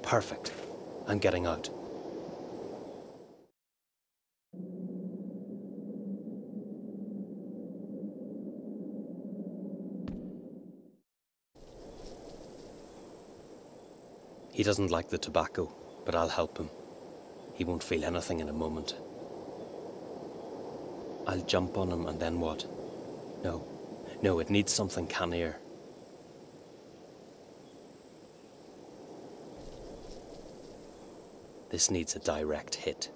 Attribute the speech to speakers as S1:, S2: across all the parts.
S1: Perfect. I'm getting out. He doesn't like the tobacco, but I'll help him. He won't feel anything in a moment. I'll jump on him and then what? No, it needs something cannier. This needs a direct hit.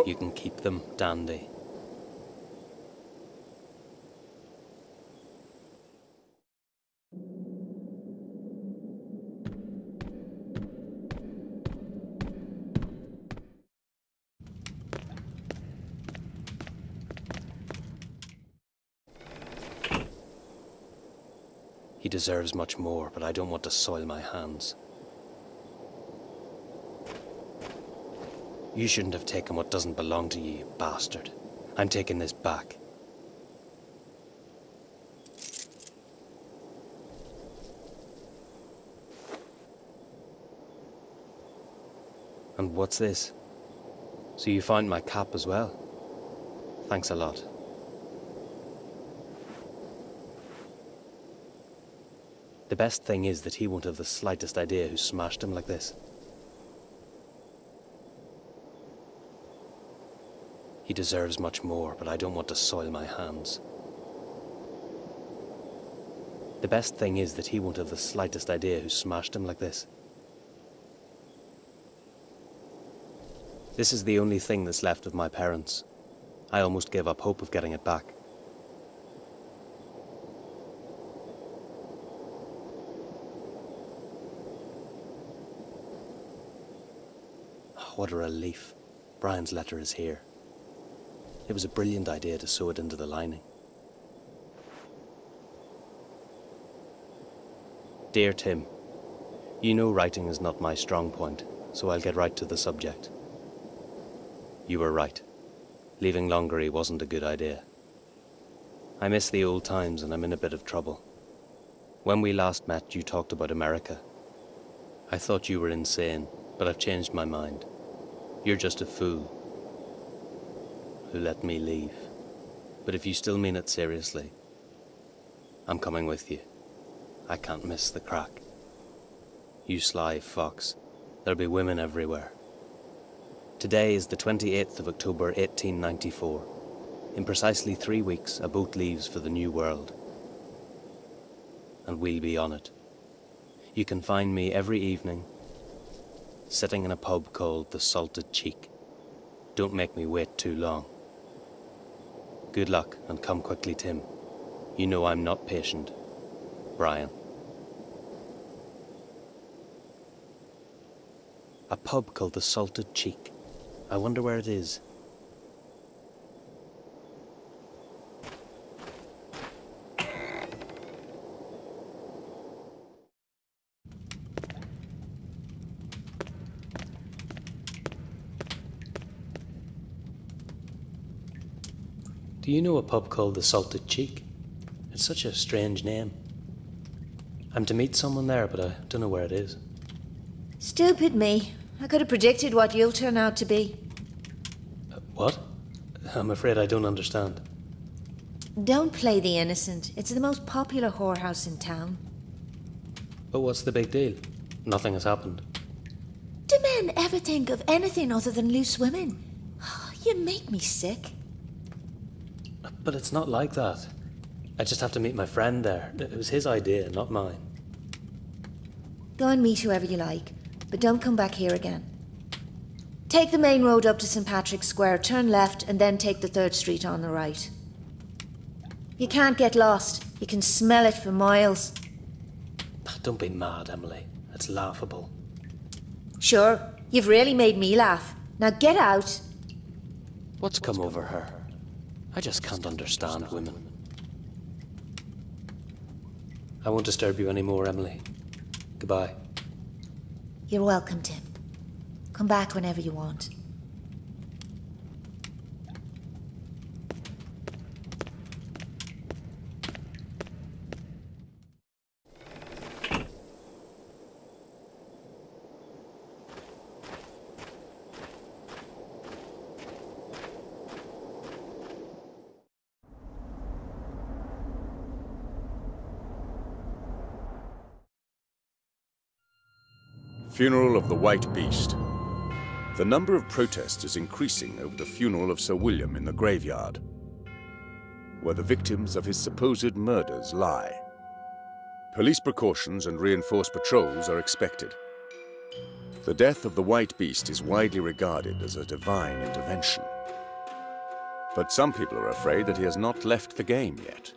S1: You can keep them, Dandy. He deserves much more, but I don't want to soil my hands. You shouldn't have taken what doesn't belong to you, you bastard. I'm taking this back. And what's this? So you found my cap as well? Thanks a lot. The best thing is that he won't have the slightest idea who smashed him like this. He deserves much more, but I don't want to soil my hands. The best thing is that he won't have the slightest idea who smashed him like this. This is the only thing that's left of my parents. I almost gave up hope of getting it back. What a relief. Brian's letter is here. It was a brilliant idea to sew it into the lining. Dear Tim, you know writing is not my strong point, so I'll get right to the subject. You were right. Leaving Longery wasn't a good idea. I miss the old times and I'm in a bit of trouble. When we last met, you talked about America. I thought you were insane, but I've changed my mind. You're just a fool who let me leave. But if you still mean it seriously, I'm coming with you. I can't miss the crack. You sly fox. There'll be women everywhere. Today is the 28th of October, 1894. In precisely 3 weeks, a boat leaves for the New World. And we'll be on it. You can find me every evening, sitting in a pub called the Salted Cheek. Don't make me wait too long. Good luck, and come quickly, Tim. You know I'm not patient. Brian. A pub called the Salted Cheek. I wonder where it is. Do you know a pub called the Salted Cheek? It's such a strange name. I'm to meet someone there, but I don't know where it is.
S2: Stupid me. I could have predicted what you'll turn out to be.
S1: What? I'm afraid I don't understand.
S2: Don't play the innocent. It's the most popular whorehouse in town.
S1: But what's the big deal? Nothing has happened.
S2: Do men ever think of anything other than loose women? You make me sick.
S1: But it's not like that. I just have to meet my friend there. It was his idea, not mine.
S2: Go and meet whoever you like, but don't come back here again. Take the main road up to St. Patrick's Square, turn left, and then take the 3rd Street on the right. You can't get lost. You can smell it for miles.
S1: Don't be mad, Emily. It's laughable.
S2: Sure, you've really made me laugh. Now get out.
S1: What's come over her? I just can't understand women. I won't disturb you anymore, Emily. Goodbye.
S2: You're welcome, Tim. Come back whenever you want.
S3: Funeral of the White Beast. The number of protests is increasing over the funeral of Sir William in the graveyard, where the victims of his supposed murders lie. Police precautions and reinforced patrols are expected. The death of the White Beast is widely regarded as a divine intervention. But some people are afraid that he has not left the game yet.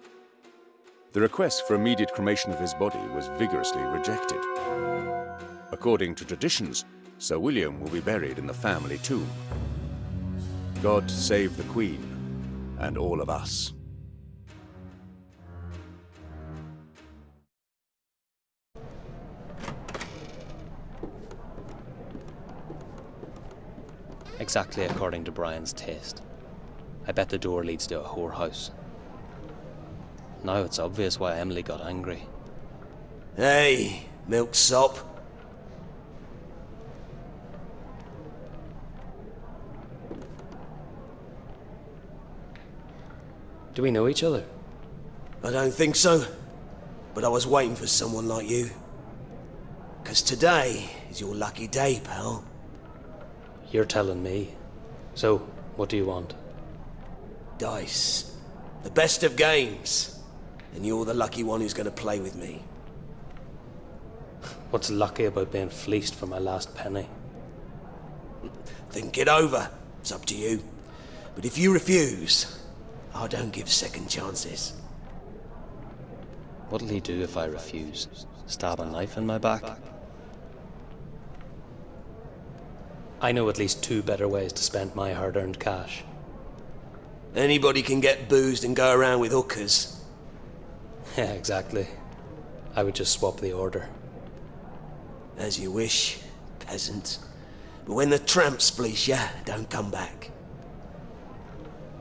S3: The request for immediate cremation of his body was vigorously rejected. According to traditions, Sir William will be buried in the family tomb. God save the Queen and all of us.
S1: Exactly according to Brian's taste. I bet the door leads to a whorehouse. Now it's obvious why Emily got angry.
S4: Hey, milksop.
S1: Do we know each other?
S4: I don't think so, but I was waiting for someone like you. 'Cause today is your lucky day, pal.
S1: You're telling me. So, what do you want?
S4: Dice. The best of games. And you're the lucky one who's gonna play with me.
S1: What's lucky about being fleeced for my last penny?
S4: Think it over. It's up to you. But if you refuse, I don't give second chances.
S1: What'll he do if I refuse? Stab a knife in my back? I know at least 2 better ways to spend my hard-earned cash.
S4: Anybody can get boozed and go around with hookers.
S1: Yeah, exactly. I would just swap the order.
S4: As you wish, peasant. But when the tramps fleece ya, don't come back.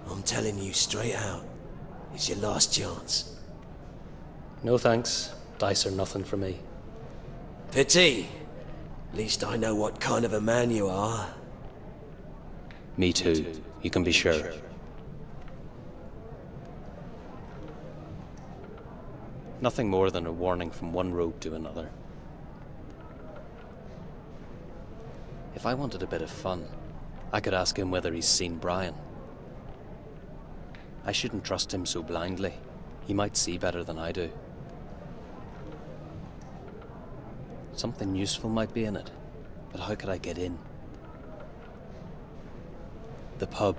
S4: I'm telling you straight out, it's your last chance.
S1: No thanks. Dice are nothing for me.
S4: Pity. At least I know what kind of a man you are.
S1: Me too. You can be sure. Nothing more than a warning from one road to another. If I wanted a bit of fun, I could ask him whether he's seen Brian. I shouldn't trust him so blindly. He might see better than I do. Something useful might be in it, but how could I get in? The pub.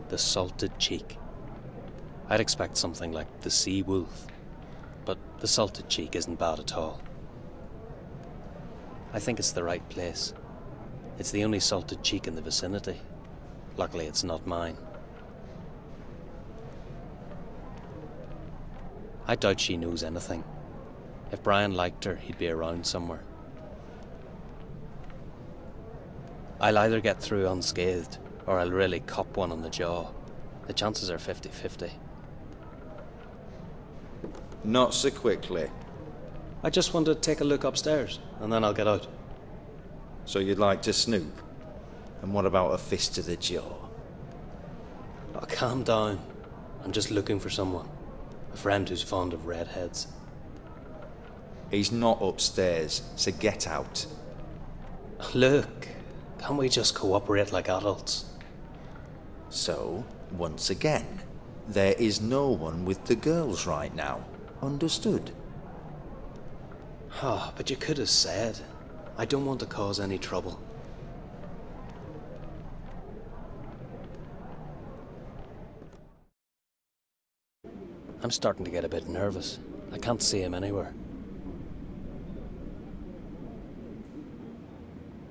S1: The Salted Cheek. I'd expect something like the Sea Wolf, but the Salted Cheek isn't bad at all. I think it's the right place. It's the only Salted Cheek in the vicinity. Luckily, it's not mine. I doubt she knows anything. If Brian liked her, he'd be around somewhere. I'll either get through unscathed, or I'll really cop one on the jaw. The chances are 50-50.
S5: Not so quickly.
S1: I just want to take a look upstairs, and then I'll get out.
S5: So you'd like to snoop? And what about a fist to the jaw?
S1: Oh, calm down. I'm just looking for someone. A friend who's fond of redheads.
S5: He's not upstairs, so get out.
S1: Look, can't we just cooperate like adults?
S5: So, once again, there is no one with the girls right now. Understood?
S1: Ah, but you could have said. I don't want to cause any trouble. I'm starting to get a bit nervous. I can't see him anywhere.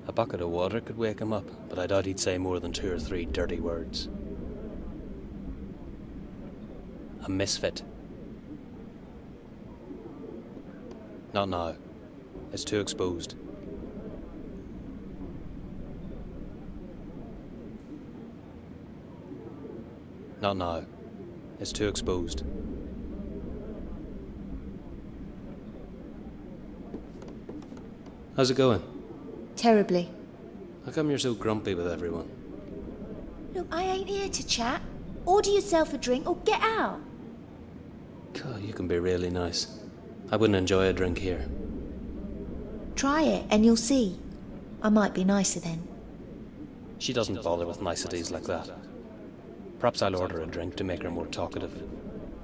S1: A bucket of water could wake him up, but I doubt he'd say more than 2 or 3 dirty words. A misfit. Not now. It's too exposed. Not now. It's too exposed. How's it going?
S2: Terribly.
S1: How come you're so grumpy with everyone?
S2: Look, I ain't here to chat. Order yourself a drink or get out.
S1: God, you can be really nice. I wouldn't enjoy a drink here.
S2: Try it and you'll see. I might be nicer then.
S1: She doesn't bother with niceties like that. Perhaps I'll order a drink to make her more talkative.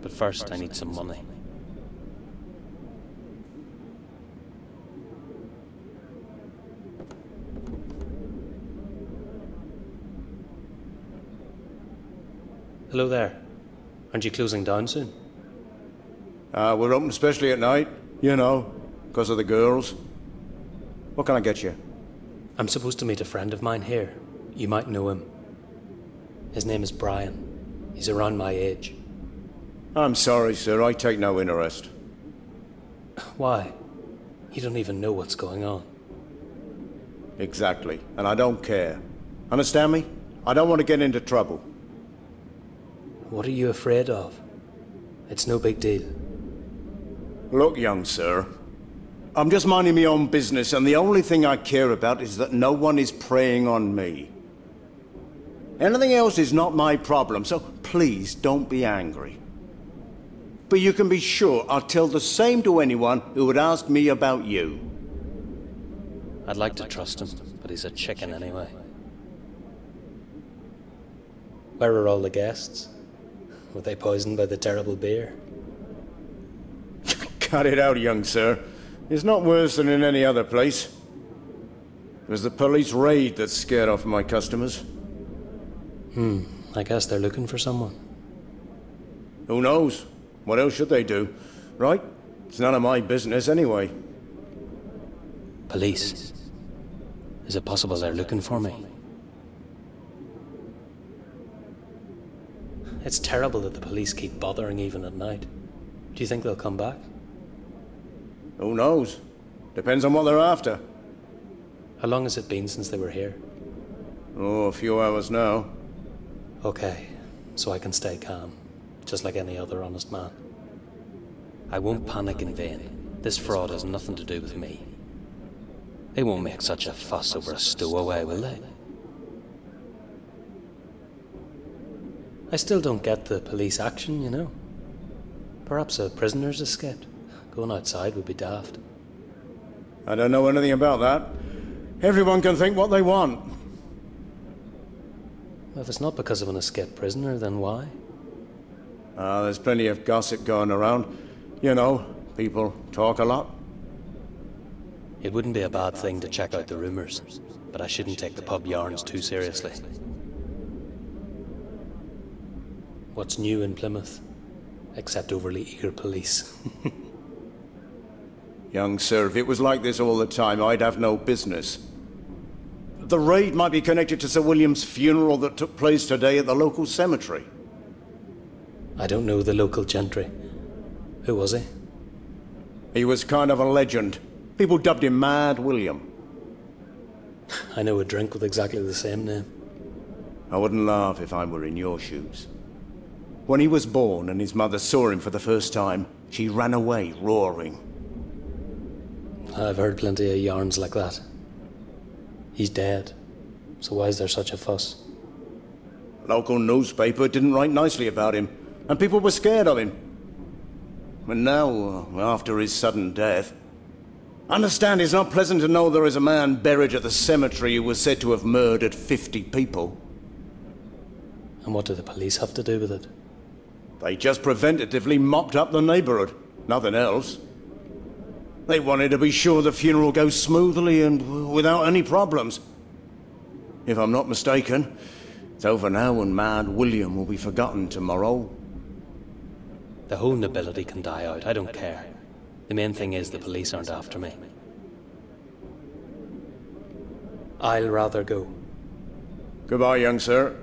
S1: But first, I need some money. Hello there. Aren't you closing down soon?
S6: We're open especially at night, you know, because of the girls. What can I get you?
S1: I'm supposed to meet a friend of mine here. You might know him. His name is Brian. He's around my age.
S6: I'm sorry, sir. I take no interest.
S1: Why? You don't even know what's going on.
S6: Exactly. And I don't care. Understand me? I don't want to get into trouble.
S1: What are you afraid of? It's no big deal.
S6: Look, young sir. I'm just minding my own business, and the only thing I care about is that no one is preying on me. Anything else is not my problem, so please don't be angry. But you can be sure I'll tell the same to anyone who would ask me about you.
S1: I'd like to trust him, but he's a chicken anyway. Where are all the guests? Were they poisoned by the terrible beer?
S6: Cut it out, young sir. It's not worse than in any other place. It was the police raid that scared off my customers.
S1: I guess they're looking for someone.
S6: Who knows? What else should they do? Right? It's none of my business anyway.
S1: Police. Is it possible they're looking for me? It's terrible that the police keep bothering even at night. Do you think they'll come back?
S6: Who knows? Depends on what they're after.
S1: How long has it been since they were here?
S6: Oh, a few hours now.
S1: Okay, so I can stay calm, just like any other honest man. I won't panic in vain. This fraud has nothing to do with me. They won't make such a fuss over a stowaway, will they? I still don't get the police action, you know. Perhaps a prisoner's escaped. Going outside would be daft.
S6: I don't know anything about that. Everyone can think what they want.
S1: If it's not because of an escaped prisoner, then why?
S6: There's plenty of gossip going around. You know, people talk a lot.
S1: It wouldn't be a bad thing to check out the rumours, but I shouldn't take the pub yarns too seriously. What's new in Plymouth? Except overly eager police.
S6: Young sir, if it was like this all the time, I'd have no business. The raid might be connected to Sir William's funeral that took place today at the local cemetery.
S1: I don't know the local gentry. Who was he?
S6: He was kind of a legend. People dubbed him Mad William.
S1: I know a drink with exactly the same name.
S6: I wouldn't laugh if I were in your shoes. When he was born and his mother saw him for the first time, she ran away roaring.
S1: I've heard plenty of yarns like that. He's dead, so why is there such a fuss?
S6: Local newspaper didn't write nicely about him, and people were scared of him. And now, after his sudden death, understand it's not pleasant to know there is a man buried at the cemetery who was said to have murdered 50 people.
S1: And what do the police have to do with it?
S6: They just preventatively mopped up the neighborhood, nothing else. They wanted to be sure the funeral goes smoothly and without any problems. If I'm not mistaken, it's over now and Mad William will be forgotten tomorrow.
S1: The whole nobility can die out, I don't care. The main thing is the police aren't after me. I'll rather go.
S6: Goodbye, young sir.